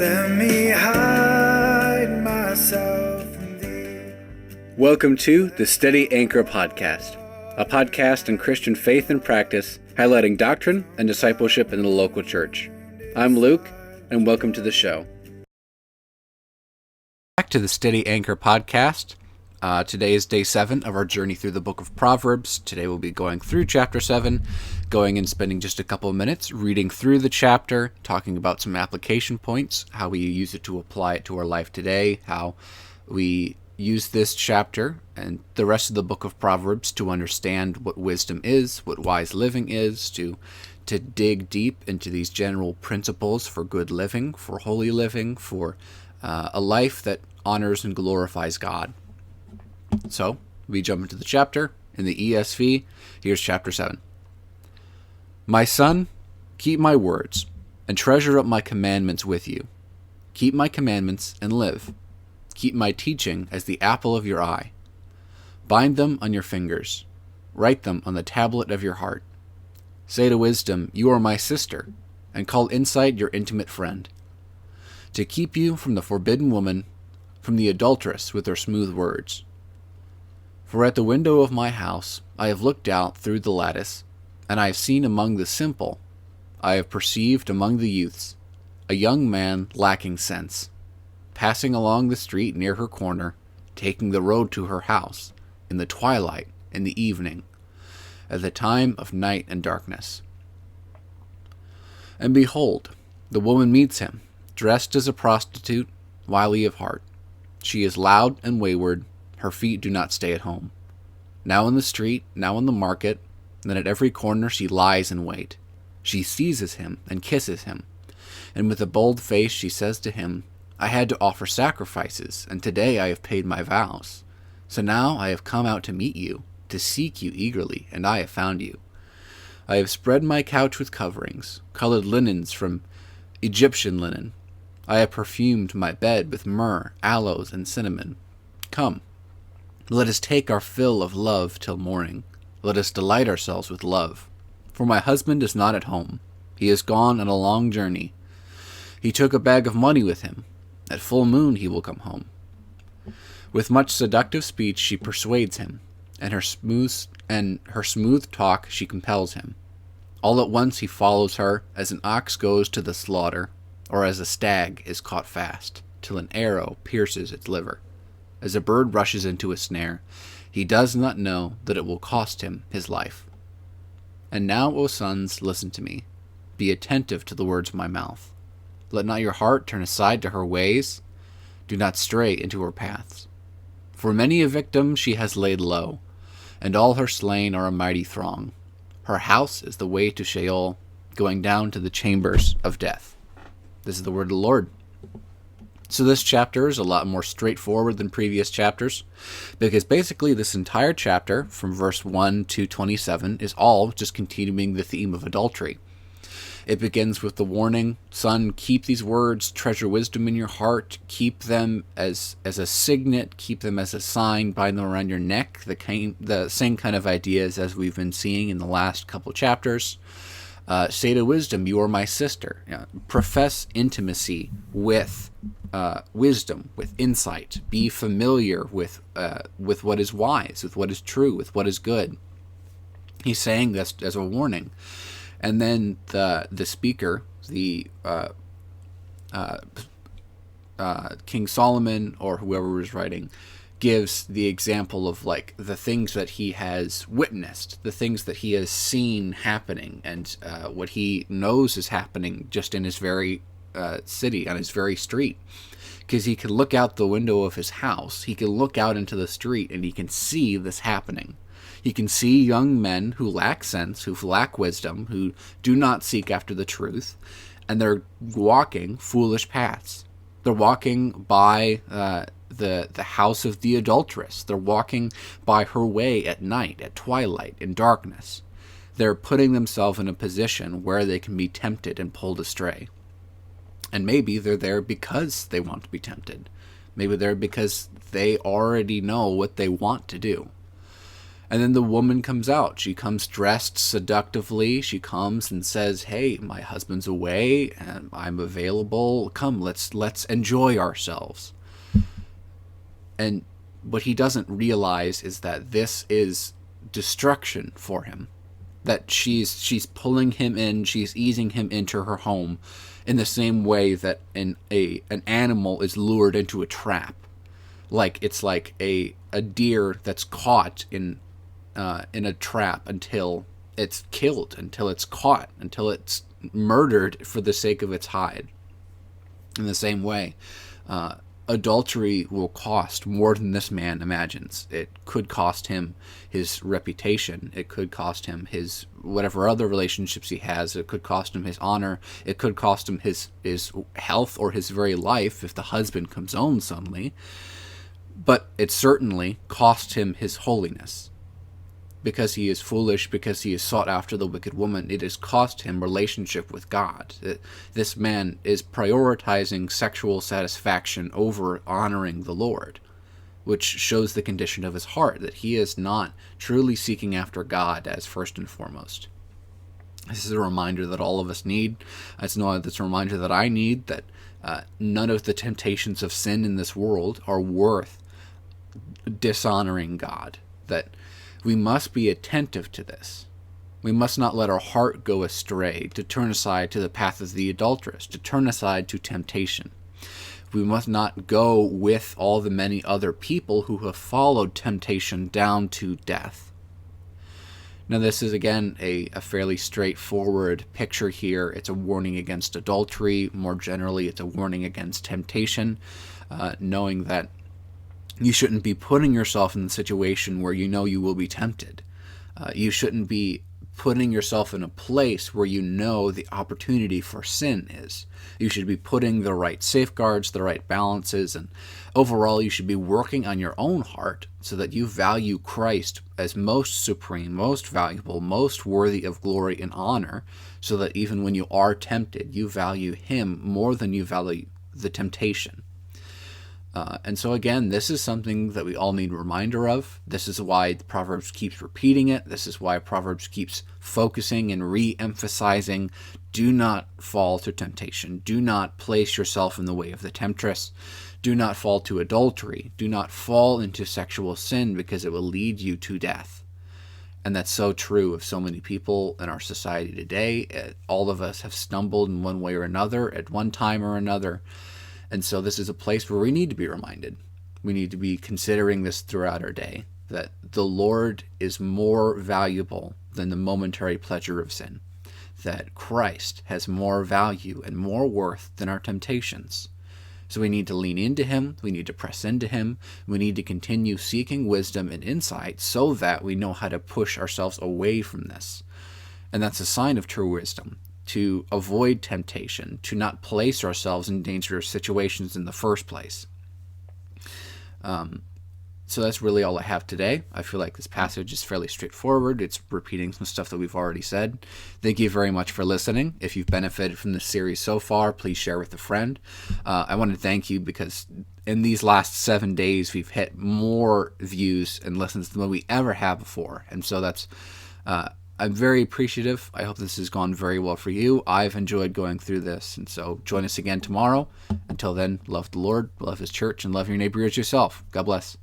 Let me hide myself in thee. Welcome to the Steady Anchor Podcast, a podcast on Christian faith and practice, highlighting doctrine and discipleship in the local church. I'm Luke, and welcome to the show. Back to the Steady Anchor Podcast. Today is day 7 of our journey through the book of Proverbs. Today we'll be going through chapter 7, going and spending just a couple of minutes reading through the chapter, talking about some application points, how we use it to apply it to our life today, how we use this chapter and the rest of the book of Proverbs to understand what wisdom is, what wise living is, to dig deep into these general principles for good living, for holy living, for a life that honors and glorifies God. So, we jump into the chapter. In the ESV, here's chapter 7. My son, keep my words, and treasure up my commandments with you. Keep my commandments and live. Keep my teaching as the apple of your eye. Bind them on your fingers. Write them on the tablet of your heart. Say to wisdom, you are my sister, and call insight your intimate friend. To keep you from the forbidden woman, from the adulteress with her smooth words. For at the window of my house I have looked out through the lattice, and I have seen among the simple, I have perceived among the youths, a young man lacking sense, passing along the street near her corner, taking the road to her house, in the twilight, in the evening, at the time of night and darkness. And behold, the woman meets him, dressed as a prostitute, wily of heart. She is loud and wayward. Her feet do not stay at home. Now in the street, now in the market, then at every corner she lies in wait. She seizes him and kisses him. And with a bold face she says to him, I had to offer sacrifices, and today I have paid my vows. So now I have come out to meet you, to seek you eagerly, and I have found you. I have spread my couch with coverings, colored linens from Egyptian linen. I have perfumed my bed with myrrh, aloes, and cinnamon. Come, let us take our fill of love till morning. Let us delight ourselves with love. For my husband is not at home. He is gone on a long journey. He took a bag of money with him. At full moon he will come home. With much seductive speech she persuades him, and her smooth talk she compels him. All at once he follows her, as an ox goes to the slaughter, or as a stag is caught fast, till an arrow pierces its liver. As a bird rushes into a snare, he does not know that it will cost him his life. And now, O sons, listen to me. Be attentive to the words of my mouth. Let not your heart turn aside to her ways. Do not stray into her paths. For many a victim she has laid low, and all her slain are a mighty throng. Her house is the way to Sheol, going down to the chambers of death. This is the word of the Lord. So this chapter is a lot more straightforward than previous chapters, because basically this entire chapter, from verse 1 to 27, is all just continuing the theme of adultery. It begins with the warning, son, keep these words, treasure wisdom in your heart, keep them as a signet, keep them as a sign, bind them around your neck, the same kind of ideas as we've been seeing in the last couple chapters. Say to wisdom, you are my sister. Profess intimacy with wisdom, with insight. Be familiar with what is wise, with what is true, with what is good. He's saying this as a warning. And then the speaker, King Solomon or whoever was writing, gives the example of like the things that he has witnessed, the things that he has seen happening, and what he knows is happening just in his very city, on his very street. Because he can look out the window of his house, he can look out into the street, and he can see this happening. He can see young men who lack sense, who lack wisdom, who do not seek after the truth, and they're walking foolish paths. They're walking by the house of the adulteress. They're walking by her way at night, at twilight, in darkness. They're putting themselves in a position where they can be tempted and pulled astray. And maybe they're there because they want to be tempted. Maybe they're because they already know what they want to do. And then the woman comes out. She comes dressed seductively. She comes and says, "Hey, my husband's away and I'm available. Come, let's enjoy ourselves." And what he doesn't realize is that this is destruction for him. That she's pulling him in, she's easing him into her home in the same way that an animal is lured into a trap. Like it's like a deer that's caught in a trap until it's killed, until it's caught, until it's murdered for the sake of its hide. In the same way, adultery will cost more than this man imagines. It could cost him his reputation. It could cost him his whatever other relationships he has. It could cost him his honor. It could cost him his health or his very life if the husband comes home suddenly. But it certainly cost him his holiness. Because he is foolish, because he has sought after the wicked woman, it has cost him relationship with God. This man is prioritizing sexual satisfaction over honoring the Lord, which shows the condition of his heart, that he is not truly seeking after God as first and foremost. This is a reminder that all of us need. It's a reminder that I need, that none of the temptations of sin in this world are worth dishonoring God, that we must be attentive to this. We must not let our heart go astray, to turn aside to the path of the adulteress, to turn aside to temptation. We must not go with all the many other people who have followed temptation down to death. Now, this is, again, a fairly straightforward picture here. It's a warning against adultery. More generally, it's a warning against temptation, knowing that you shouldn't be putting yourself in the situation where you know you will be tempted. You shouldn't be putting yourself in a place where you know the opportunity for sin is. You should be putting the right safeguards, the right balances, and overall you should be working on your own heart so that you value Christ as most supreme, most valuable, most worthy of glory and honor, so that even when you are tempted, you value Him more than you value the temptation. And so again, this is something that we all need a reminder of. This is why the Proverbs keeps repeating it. This is why Proverbs keeps focusing and re-emphasizing, do not fall to temptation. Do not place yourself in the way of the temptress. Do not fall to adultery. Do not fall into sexual sin, because it will lead you to death. And that's so true of so many people in our society today. All of us have stumbled in one way or another at one time or another. And so this is a place where we need to be reminded. We need to be considering this throughout our day, that the Lord is more valuable than the momentary pleasure of sin, that Christ has more value and more worth than our temptations. So we need to lean into Him, we need to press into Him, we need to continue seeking wisdom and insight so that we know how to push ourselves away from this. And that's a sign of true wisdom, to avoid temptation, to not place ourselves in dangerous situations in the first place. So that's really all I have today. I feel like this passage is fairly straightforward. It's repeating some stuff that we've already said. Thank you very much for listening. If you've benefited from this series so far, please share with a friend. I want to thank you because in these last 7 days, we've hit more views and listens than we ever have before. And so that's I'm very appreciative. I hope this has gone very well for you. I've enjoyed going through this. And so join us again tomorrow. Until then, love the Lord, love His church, and love your neighbor as yourself. God bless.